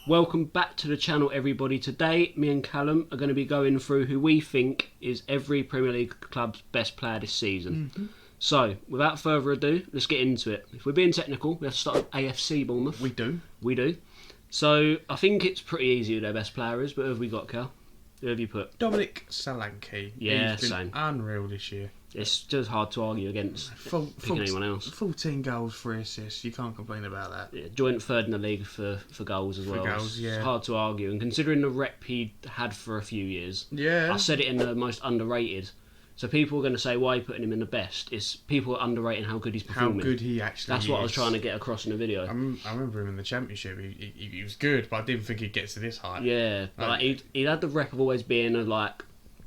Welcome back to the channel, everybody. Today, me and Callum are going to be going through who we think is every Premier League club's best player this season. So, without further ado, let's get into it. If we're being technical, we have to start with AFC Bournemouth. We do. So, I think it's pretty easy who their best player is, but who have we got, Cal? Who have you put? Dominic Solanke. Yeah, He's been same. unreal this year. It's just hard to argue against picking anyone else. 14 goals, 3 assists. You can't complain about that. Yeah, joint third in the league for goals as well. Goals, yeah. It's hard to argue. And considering the rep he had for a few years, Yeah. I said it in the most underrated. So people are going to say, why are you putting him in the best? It's people are underrating how good he's performing. How good he actually That's what is. I was trying to get across in the video. I remember him in the Championship. He was good, but I didn't think he'd get to this height. Yeah, like he had the rep of always being a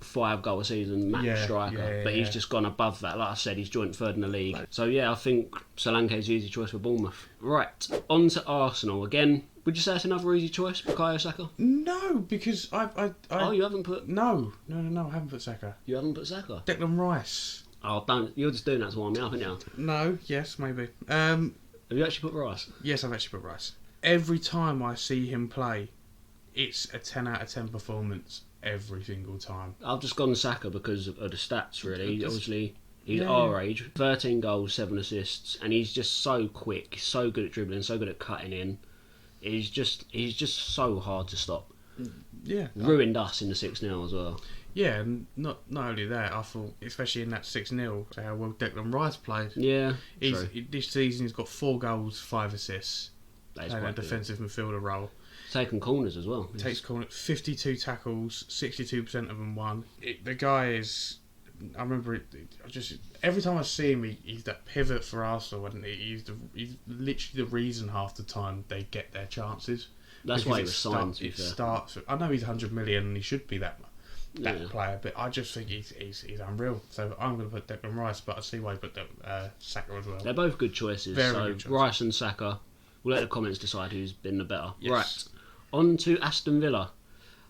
5-goal a season match striker, but he's just gone above that. Like I said, he's joint third in the league. So yeah, I think Solanke's the easy choice for Bournemouth. Right, on to Arsenal again. Would you say it's another easy choice, Bukayo Saka? No, because Oh, you haven't put? No, I haven't put Saka. You haven't put Saka? Declan Rice. Oh, don't! You're just doing that to warm me up, aren't you? No, yes, maybe. Have you actually put Rice? Yes, I've actually put Rice. Every time I see him play, it's a 10 out of 10 performance every single time. I've just gone Saka because of the stats, really. Obviously, he's Yeah. our age. 13 goals, 7 assists, and he's just so quick, so good at dribbling, so good at cutting in. He's just so hard to stop. Yeah. Ruined us in the 6-0 as well. Yeah, and not only that, I thought, especially in that 6-0, how well Declan Rice played. Yeah, This season he's got 4 goals, 5 assists, that is playing a quite good. defensive midfielder role. Taking corners as well. Takes corner, 52 tackles, 62% of them won. The guy is... I remember it. Every time I see him, he's that pivot for Arsenal, and he's literally the reason half the time they get their chances. That's why he was signed. To be fair. I know he's 100 million and he should be that Yeah. player, but I just think he's unreal. So I'm going to put Declan Rice, but I see why you put Saka as well. They're both good choices. Very so good choices. Rice and Saka. We'll let the comments decide who's been the better. Yes. Right, on to Aston Villa.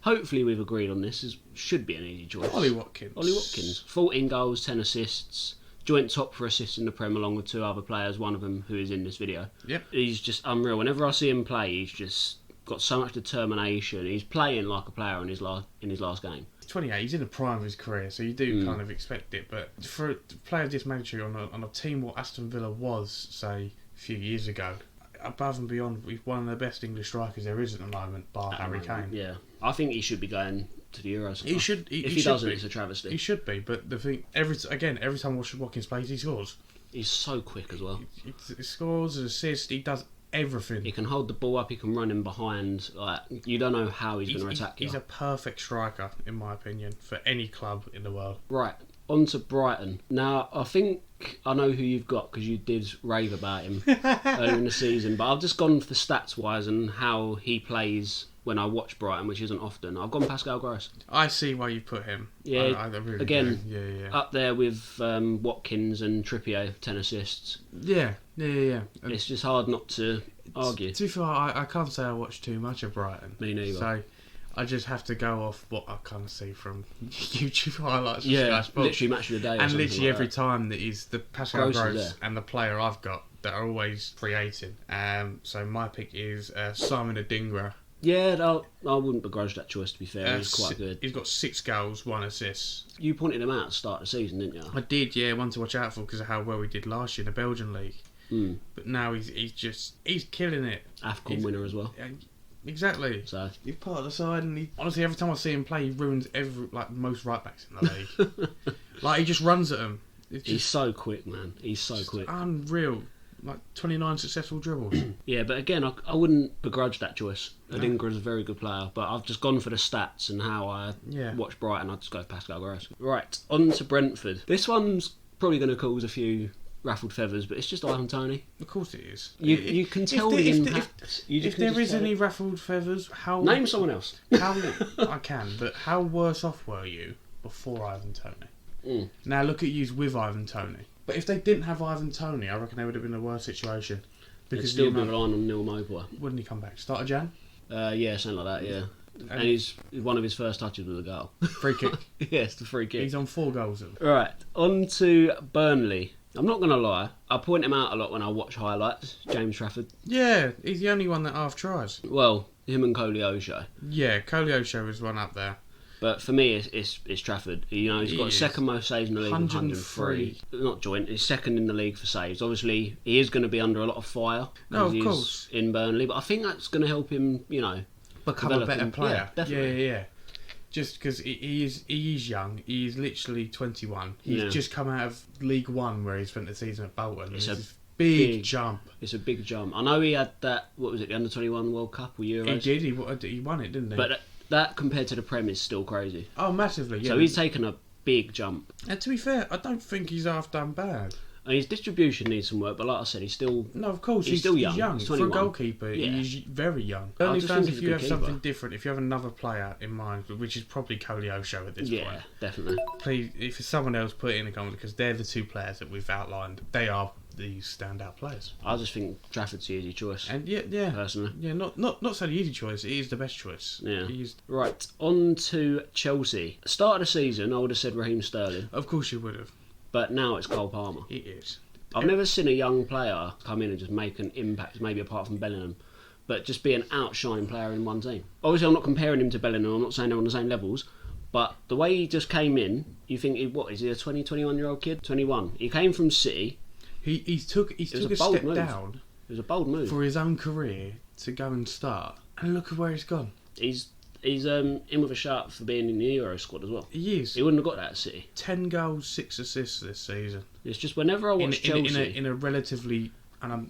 Hopefully we've agreed on this. Should be an easy choice. Ollie Watkins. 14 goals, 10 assists. Joint top for assists in the Prem along with 2 other players, one of them who is in this video. Yep. He's just unreal. Whenever I see him play, he's just got so much determination. He's playing like a player in his last game. He's 28. He's in the prime of his career, so you do kind of expect it. But for a player of this magnitude on a team what Aston Villa was, say, a few years ago, above and beyond, he's one of the best English strikers there is at the moment, bar Harry Kane. Yeah, I think he should be going to the Euros. He should. If he doesn't, it's a travesty. He should be, but the thing, every time Watkins plays, he scores. He's so quick as well. He scores, assists, he does everything. He can hold the ball up, he can run in behind. Like, you don't know how he's going to attack you. He's a perfect striker, in my opinion, for any club in the world. Right, on to Brighton. Now, I think I know who you've got because you did rave about him earlier in the season, but I've just gone for stats-wise and how he plays when I watch Brighton, which isn't often. I've gone Pascal Gross. I see why you put him. Yeah, I really again, do. Yeah. up there with Watkins and Trippier, 10 assists. Yeah. It's just hard not to argue. To be fair, I can't say I watch too much of Brighton. Me neither. So I just have to go off what I kind of see from YouTube highlights. Yeah, literally match of the day. And literally every time that he's the Pascal Gross Gross and the player I've got that are always creating. So my pick is Simon Adingra. Yeah, I wouldn't begrudge that choice, to be fair. He's quite good. He's got 6 goals, 1 assist. You pointed him out at the start of the season, didn't you? I did, yeah. One to watch out for because of how well he did last year in the Belgian league. But now he's killing it. AFCON winner as well. Exactly. So He's part of the side, and honestly, every time I see him play, he ruins most right backs in the league. He just runs at them. he's so quick, man. He's so quick. Unreal. 29 successful dribbles. Yeah, but again, I wouldn't begrudge that choice. Adingra is a very good player, but I've just gone for the stats and how I watch Brighton. I'd just go Pascal Gross. Right, on to Brentford. This one's probably going to cause a few ruffled feathers, but it's just Ivan Toney. Of course it is. You can tell the impact. If there is any ruffled feathers, how... Name someone else. I can, but how worse off were you before Ivan Toney? Now look at you with Ivan Toney. But if they didn't have Ivan Toney, I reckon they would have been in a worse situation. Because still be relying on Neil Mobley. Wouldn't he come back? Start of Jan? Yeah, something like that, yeah. And he's one of his first touches was a goal. Free kick. Yes, the free kick. He's on 4 goals. Right, on to Burnley. I'm not going to lie, I point him out a lot when I watch highlights, James Trafford. Yeah, he's the only one that half tries. Well, him and Koleosho. Yeah, Koleosho is one up there. But for me, it's Trafford. You know, he's got second most saves in the league, 103. Not joint. He's second in the league for saves. Obviously, he is going to be under a lot of fire. No, of course. In Burnley, but I think that's going to help him. You know, become a better player. Yeah, definitely. Yeah. Just because he is young. He's literally 21. He's just come out of League One where he spent the season at Bolton. It's a big jump. It's a big jump. I know he had that. What was it? The Under-21 World Cup or Euros? He did. He won it, didn't he? But that compared to the Prem is still crazy. Oh, massively, yeah. So he's taken a big jump. And to be fair, I don't think he's half done bad. And his distribution needs some work, but like I said, he's still... No, of course, he's still young. He's young. For a goalkeeper, he's very young. Only fans, if you have something different, if you have another player in mind, which is probably Koleosho at this point. Yeah, definitely. Please, if it's someone else, put it in the comments, because they're the two players that we've outlined. They are the standout players. I just think Trafford's the easy choice. And yeah, personally, not so the easy choice. It is the best choice. Yeah. Right, on to Chelsea. Start of the season, I would have said Raheem Sterling. Of course you would have. But now it's Cole Palmer. It is. I've never seen a young player come in and just make an impact, maybe apart from Bellingham, but just be an outshining player in one team. Obviously, I'm not comparing him to Bellingham. I'm not saying they're on the same levels. But the way he just came in, you think, is he a 20, 21-year-old kid? 21. He came from City. He took a step down. It was a bold move for his own career to go and start, and look at where he's gone. He's in with a shout for being in the Euro squad as well. He is. He wouldn't have got that at City. 10 goals, 6 assists this season. It's just whenever I watch Chelsea in a relatively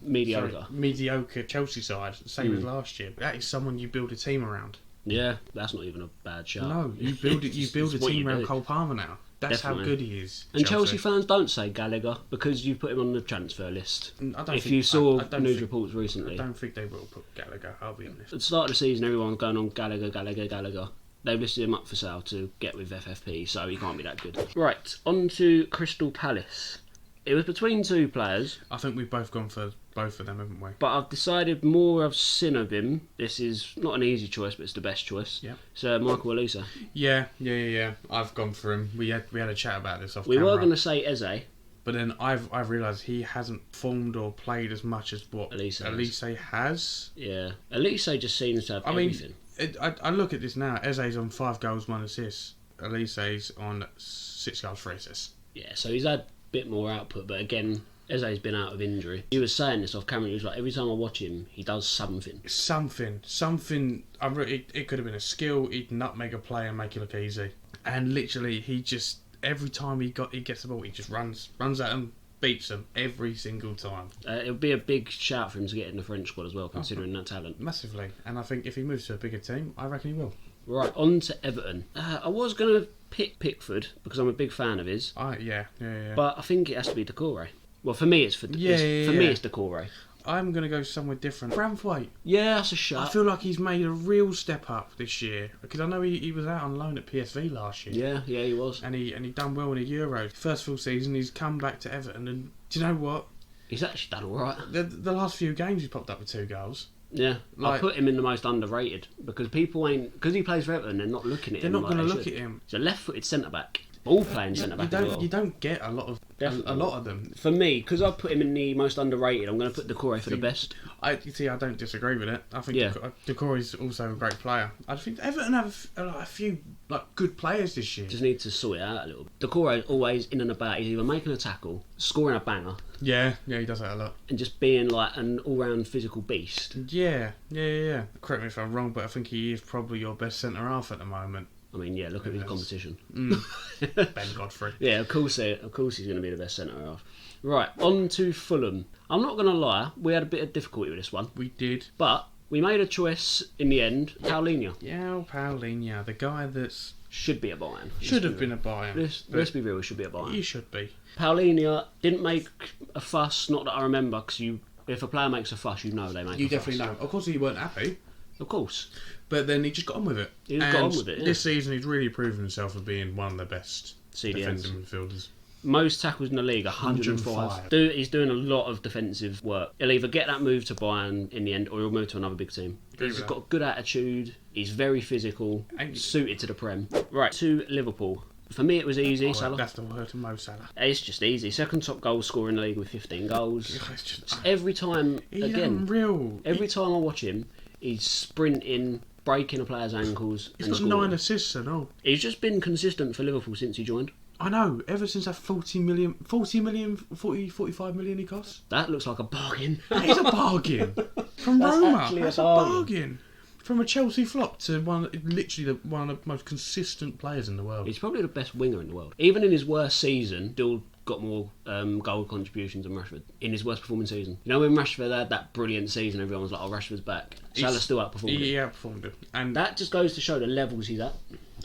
mediocre Chelsea side, same as last year. That is someone you build a team around. Yeah, that's not even a bad shout. No, you build it. You build a team around Cole Palmer now. That's Definitely. How good he is. And Chelsea fans don't say Gallagher because you put him on the transfer list. If you saw news reports recently. I don't think they will put Gallagher, I'll be honest. At the start of the season, everyone's going on Gallagher. They've listed him up for sale to get with FFP, so he can't be that good. Right, on to Crystal Palace. It was between two players. I think we've both gone for both of them, haven't we? But I've decided more I've seen of him. This is not an easy choice, but it's the best choice. Yeah. So Michael Olise. Yeah. I've gone for him. We had a chat about this off camera. We were going to say Eze. But then I've realised he hasn't formed or played as much as what Olise has. Yeah. Olise just seems to have everything. I look at this now. Eze's on 5 goals, 1 assist. Olise's on 6 goals, 3 assists. Yeah, so he's had a bit more output, but again, Eze's been out of injury. He was saying this off camera. He was like, every time I watch him, he does something. Something. It could have been a skill. He'd nutmeg a play and make it look easy. And literally, he just every time he gets the ball, he just runs at him, beats them every single time. It would be a big shout for him to get in the French squad as well, considering that talent. Massively. And I think if he moves to a bigger team, I reckon he will. Right, on to Everton. I was going to pick Pickford because I'm a big fan of his. Yeah. But I think it has to be Decore. Well, for me, it's me, it's Decore. I'm going to go somewhere different. Branthwaite. Yeah, that's a shot. I feel like he's made a real step up this year because I know he was out on loan at PSV last year. Yeah, he was. And he done well in the Euros. First full season, he's come back to Everton, and do you know what? He's actually done all right. The last few games, he's popped up with 2 goals. Yeah, I put him in the most underrated because people ain't because he plays for Everton. They're not looking at him. They're not going to look at him. He's a left-footed centre back. Ball playing centre back. You don't get a lot of them. For me, because I put him in the most underrated, I'm going to put Decore for the best. I don't disagree with it. I think Decore is also a great player. I think Everton have a few good players this year. Just need to sort it out a little. Decore is always in and about. He's either making a tackle, scoring a banger. Yeah, he does that a lot. And just being like an all-round physical beast. Yeah. Correct me if I'm wrong, but I think he is probably your best centre half at the moment. I mean, yeah, look at his competition. Ben Godfrey. Yeah, of course he's going to be the best centre half. Right, on to Fulham. I'm not going to lie, we had a bit of difficulty with this one. We did. But we made a choice in the end, Paulinho. Yeah, Paulinho, the guy that's... Should be a buy-in. Should have been a buy-in. Let's be real, he should be a buy-in. He should be. Paulinho didn't make a fuss, not that I remember, because if a player makes a fuss, you know they make a fuss. You definitely know. Of course he weren't happy. Of course. But then he just got on with it. This season he's really proven himself as being one of the best defensive midfielders. Most tackles in the league, 105. He's doing a lot of defensive work. He'll either get that move to Bayern in the end or he'll move to another big team. He's got a good attitude. He's very physical, suited to the Prem. Right, to Liverpool. For me, it was easy. Salah. That's the word to Mo Salah. It's just easy. Second top goal scorer in the league with 15 goals. Every time, he's unreal. Every time I watch him, He's sprinting, breaking a player's ankles. He's got 9 assists and all. He's just been consistent for Liverpool since he joined. I know, ever since that 45 million he costs. That looks like a bargain. That is a bargain. From Roma, that's a bargain. From a Chelsea flop to one of the most consistent players in the world. He's probably the best winger in the world. Even in his worst season, still got more goal contributions than Rashford. In his worst performing season. You know when Rashford had that brilliant season, everyone was like, oh, Rashford's back. Salah still outperformed him. He outperformed him. And that just goes to show the levels he's at.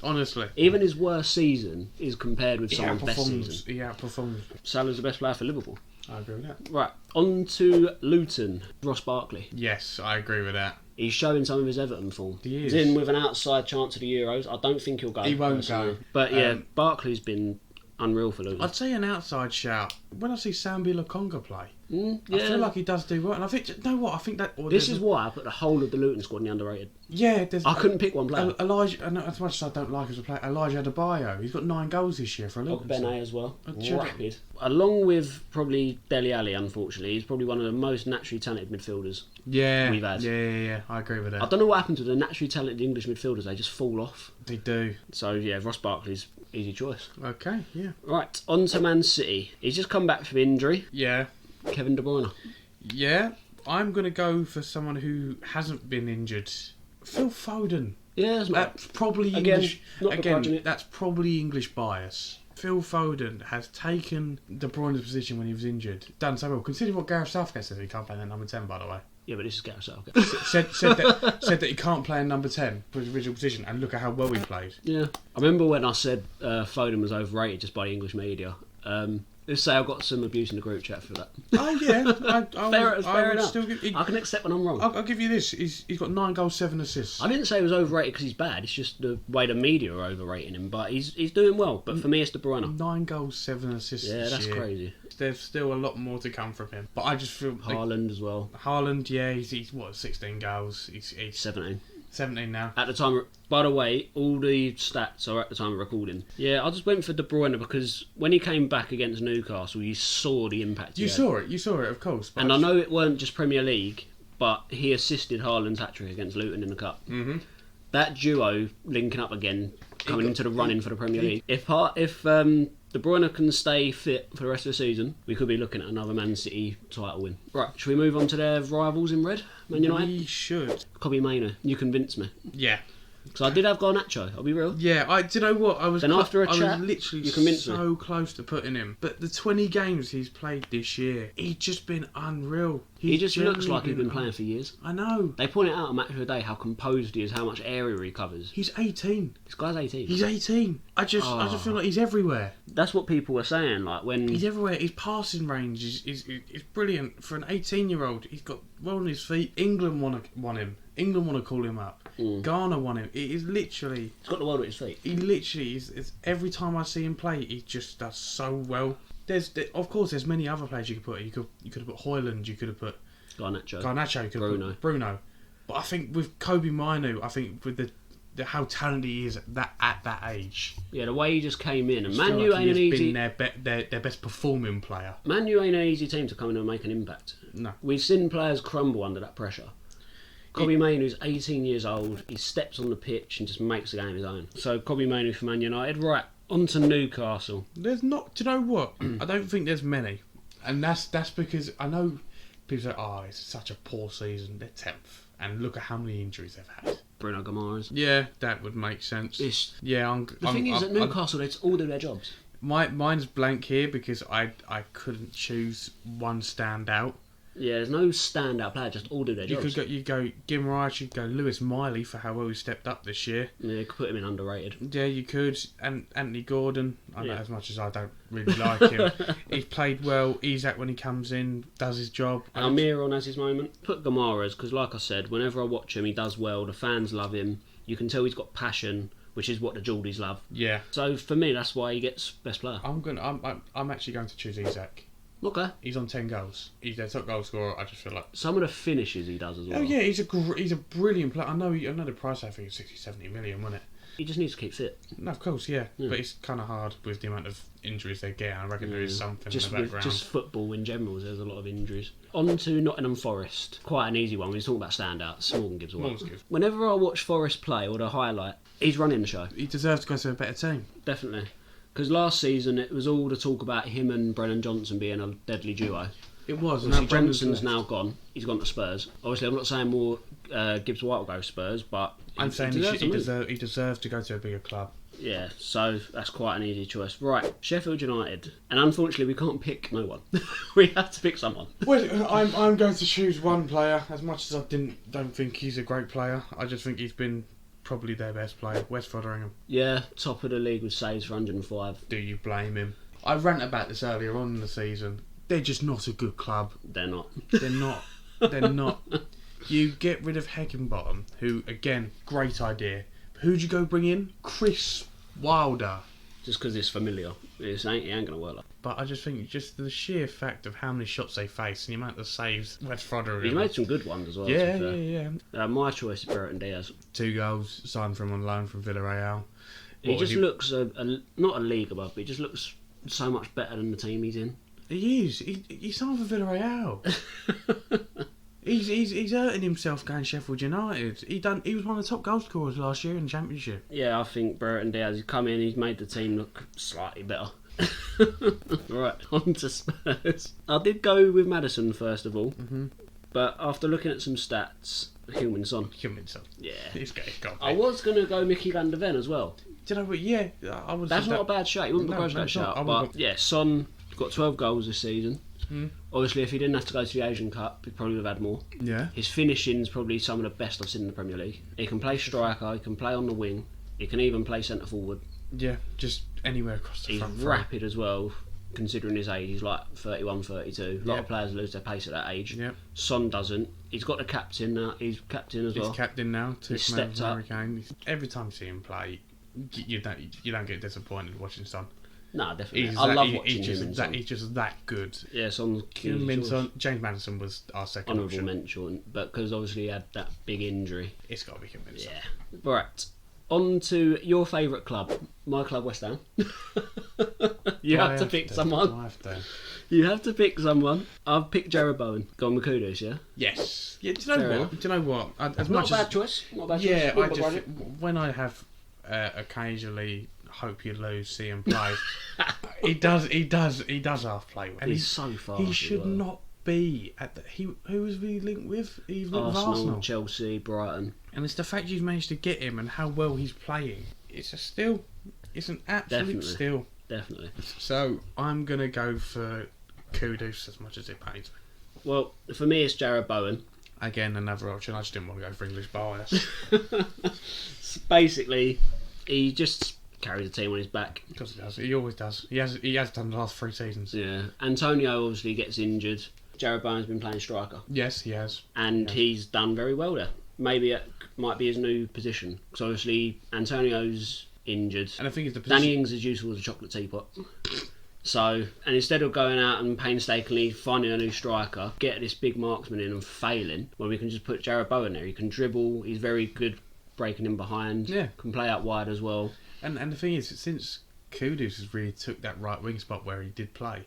Honestly. Even his worst season is compared with someone's best season. He outperforms. Salah's the best player for Liverpool. I agree with that. Right, on to Luton. Ross Barkley. Yes, I agree with that. He's showing some of his Everton form. He is. He's in with an outside chance of the Euros. I don't think he'll go. He won't go. But yeah, Barkley's been unreal for Luton. I'd say an outside shout. When I see Sambi Lokonga play, yeah. I feel like he does do well. And I think, you know what? I think that... This is why I put the whole of the Luton squad in the underrated. Yeah, I couldn't pick one player. Elijah, as much as I don't like as a player, Elijah Adebayo, he's got 9 goals this year for a Luton. Bene as well. Rapid. Along with probably Dele Alli, unfortunately, he's probably one of the most naturally talented midfielders we've had. Yeah, I agree with that. I don't know what happens to the naturally talented English midfielders, they just fall off. They do. So yeah, Ross Barkley's easy choice. Okay, yeah. Right, on to Man City. He's just come back from injury. Yeah. Kevin De Bruyne. Yeah, I'm going to go for someone who hasn't been injured. Phil Foden. Yeah, that's probably English. Again, that's probably English bias. Phil Foden has taken De Bruyne's position when he was injured. Done so well. Consider what Gareth Southgate says. He can't play that number 10, by the way. Yeah, but this is Gareth Southgate. said that he can't play in number 10 for his original position, and look at how well he played. Yeah, I remember when I said Foden was overrated just by the English media. Let's say I got some abuse in the group chat for that. Oh yeah, fair enough. Still I can accept when I'm wrong. I'll give you this. He's got 9 goals, 7 assists. I didn't say he was overrated because he's bad. It's just the way the media are overrating him. But he's doing well. But for me, it's De Bruyne. 9 goals, 7 assists. Yeah, that's crazy. There's still a lot more to come from him. But I just feel Haaland as well. Haaland, yeah, he's what, 16 goals. He's 17. 17 now. At the time, by the way, all the stats are at the time of recording. Yeah, I just went for De Bruyne because when he came back against Newcastle, you saw the impact. You saw it, of course. And I know it weren't just Premier League, but he assisted Haaland's hat-trick against Luton in the Cup. Mm-hmm. That duo linking up again, coming into the running for the Premier League. If De Bruyne can stay fit for the rest of the season, we could be looking at another Man City title win. Right, should we move on to their rivals in red, Man United? We should. Kobbie Mainoo, you convinced me. Yeah. Because I did have Garnacho, I'll be real. Yeah, do you know what? I was literally so close to putting him. But the 20 games he's played this year, he's just been unreal. He just looks like he's been playing for years. I know. They point it out on Match of the Day how composed he is, how much area he covers. He's 18. This guy's 18. He's 18. I just feel like he's everywhere. That's what people were saying. Like when he's everywhere. His passing range is brilliant for an 18-year-old. He's got well on his feet. England want him. England want to call him up. Ghana want him. It is literally. He's got the world at his feet. He literally is. Every time I see him play, he just does so well. Of course, there's many other players you could put. You could have put Højlund. You could have put Garnacho. You could have put Bruno. But I think with Kobbie Mainoo, I think with the how talented he is at that age. Yeah, the way he just came in, and Man U ain't an easy. Been their best performing player. Man U ain't an easy team to come in and make an impact. No, we've seen players crumble under that pressure. Kobbie Mainoo's 18 years old. He steps on the pitch and just makes the game his own. So Kobbie Mainoo for Man United. Right, on to Newcastle. There's not. Do you know what? I don't think there's many, and that's because I know people say, "Oh, it's such a poor season. They're 10th, and look at how many injuries they've had." Bruno Guimaraes. Yeah, that would make sense. The thing is, at Newcastle, they all do their jobs. Mine's blank here because I couldn't choose one standout. Yeah, there's no standout player, just all do their jobs. You go Guimaraes, you could go Lewis Miley for how well he stepped up this year. Yeah, you could put him in underrated. Yeah, you could. And Anthony Gordon, I know as much as I don't really like him. He's played well. Isak, when he comes in, does his job. Almiron has his moment. Put Guimaraes, because like I said, whenever I watch him, he does well. The fans love him. You can tell he's got passion, which is what the Geordies love. Yeah. So for me, that's why he gets best player. I'm actually going to choose Isak. Okay. He's on 10 goals. He's their top goal scorer. I just feel like some of the finishes he does as well. Oh yeah, he's a brilliant player. I know the price. I think it's 60-70 million, wasn't it? He just needs to keep fit. No, of course, yeah. But it's kind of hard with the amount of injuries they get. I reckon there is something just in the background. Just football in general, there's a lot of injuries. On to Nottingham Forest. Quite an easy one. We're talking about standouts. Morgan gives away. Whenever I watch Forest play or the highlight, he's running the show. He deserves to go to a better team. Definitely. Because last season it was all the talk about him and Brennan Johnson being a deadly duo. It was. Obviously, Johnson's now gone. He's gone to Spurs. Obviously, I'm not saying more Gibbs White will go to Spurs, but I'm saying he deserves to go to a bigger club. Yeah, so that's quite an easy choice. Right, Sheffield United. And unfortunately, we can't pick no one. We have to pick someone. Well, I'm going to choose one player. As much as I don't think he's a great player, I just think he's been probably their best player. West Foderingham. Yeah, top of the league with saves for 105. Do you blame him? I ranted about this earlier on in the season. They're just not a good club. They're not. They're not. They're not. You get rid of Heckingbottom, who, again, great idea. Who'd you go bring in? Chris Wilder. Just because it's familiar. He ain't going to work like. But I just think just the sheer fact of how many shots they face and the amount of saves West Foderingham. He's made some good ones as well. Yeah. My choice is Brighton Diaz. 2 goals, signed from on loan from Villarreal. He just looks, not a league above, but he just looks so much better than the team he's in. He is. He's signed for Villarreal. He's hurting himself going Sheffield United. He was one of the top goal scorers last year in the Championship. Yeah, I think Brighton Diaz has come in. He's made the team look slightly better. Right, on to Spurs. I did go with Maddison first of all, but after looking at some stats, Heung Son. Yeah, he's got. I was going to go Mickey van der Ven as well. Do you know what? Yeah, I was. That's not a bad shout. You wouldn't begrudge that shout. But yeah, Son got 12 goals this season. Obviously, if he didn't have to go to the Asian Cup, he probably would have had more. Yeah. His finishing's probably some of the best I've seen in the Premier League. He can play striker, he can play on the wing, he can even play centre forward. Yeah, just anywhere across the front. He's rapid as well, considering his age. He's like 31, 32. A lot of players lose their pace at that age. Yep. Son doesn't. He's got the captain now. He's captain as well. He's captain now. He's stepped up. Every time you see him play, you don't get disappointed watching Son. No, definitely. I love watching him. He's just that good. Yeah, Son's James Maddison was our second honourable option. mention, but because obviously he had that big injury. It's got to be convincing. Yeah. Right. On to your favourite club, my club, West Ham. You have to pick someone. You have to pick someone. I've picked Jared Bowen. Gone with Kudus, yeah? Yes. Yeah. Do you know what? Not a bad choice. Yeah, when I have occasionally hope you lose, see him play. he does half play well. And he's so fast. He should not be at the. Who was he linked with? He's linked with Arsenal, Chelsea, Brighton. And it's the fact you've managed to get him and how well he's playing. It's a steal. It's an absolute steal. Definitely. So I'm gonna go for Kudus as much as it pains me. Well, for me, it's Jared Bowen. Again, another option. I just didn't want to go for English bias. Basically, he just carries the team on his back. Because he does. He always does. He has done the last 3 seasons. Yeah. Antonio obviously gets injured. Jared Bowen's been playing striker. Yes, he has. And he's done very well there. Maybe it might be his new position. Because obviously Antonio's injured. And I think it's the position. Danny Ings is useful as a chocolate teapot. So, and instead of going out and painstakingly finding a new striker, get this big marksman in and failing, well, we can just put Jared Bowen there. He can dribble. He's very good breaking in behind. Yeah. Can play out wide as well. And the thing is, since Kudus has really took that right wing spot where he did play,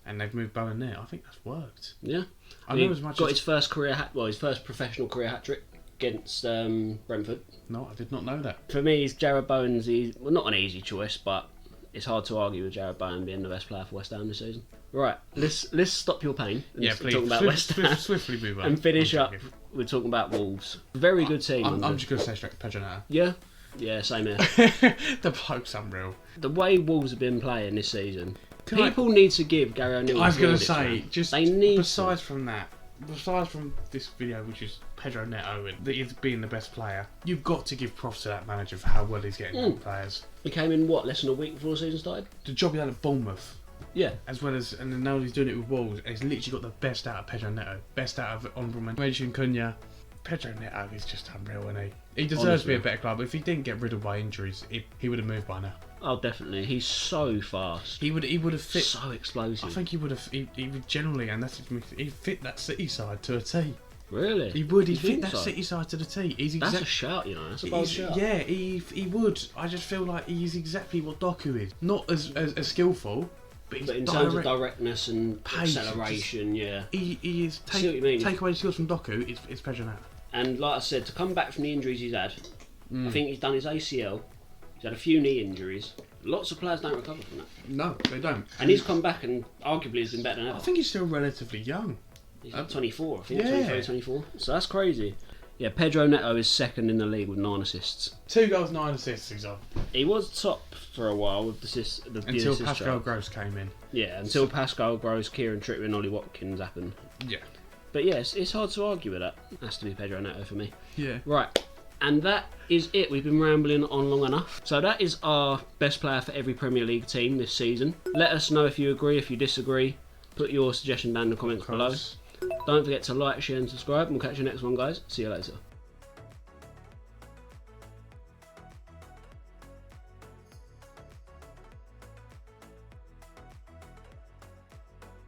and they've moved Bowen there, I think that's worked. Yeah, I know as much. Got his first his first professional career hat trick against Brentford. No, I did not know that. For me, Jared Bowen's not an easy choice, but it's hard to argue with Jared Bowen being the best player for West Ham this season. Right, let's stop your pain. Yeah, please. Talk about West Ham. Swiftly move on. And finish up. We're talking about Wolves. Very good team. I'm just going to say straight to Pedro Neto. Yeah. Yeah, same here. The bloke's unreal. The way Wolves have been playing this season, people need to give Gary O'Neill. I was going to say, besides from this video, which is Pedro Neto and he's being the best player, you've got to give props to that manager for how well he's getting players. He came in less than a week before the season started. The job he had at Bournemouth. Yeah. As well as, and now he's doing it with Wolves, and he's literally got the best out of Pedro Neto, best out of honourable mention Cunha. Pedro Neto is just unreal, isn't he? He deserves to be a better club. If he didn't get riddled by injuries, he would have moved by now. Oh, definitely. He's so fast. He would have fit. So explosive. I think he would have. He would generally, and he fit that City side to a T. Really? He would. He'd You fit think that so? City side to the T. That's a shout, you know. That's a bold shout. Yeah, he would. I just feel like he's exactly what Doku is. Not as skillful, but he's But in terms of directness and acceleration, yeah. He is. See what you mean. Take away the skills from Doku, it's Pedro Neto. And like I said, to come back from the injuries he's had, I think he's done his ACL. He's had a few knee injuries. Lots of players don't recover from that. No, they don't. And he's come back and arguably has been better than ever. I think he's still relatively young. He's 24, I think. Yeah. 23, 24. So that's crazy. Yeah, Pedro Neto is second in the league with 9 assists. 2 goals, 9 assists, he's on. He was top for a while with the Until assist Pascal chart. Gross came in. Yeah, until Pascal Gross, Kieran Trippier and Ollie Watkins happened. Yeah. But yes, it's hard to argue with that. Has to be Pedro Neto for me. Yeah. Right. And that is it. We've been rambling on long enough. So that is our best player for every Premier League team this season. Let us know if you agree, if you disagree. Put your suggestion down in the comments below. Don't forget to like, share and subscribe. And we'll catch you next one, guys. See you later.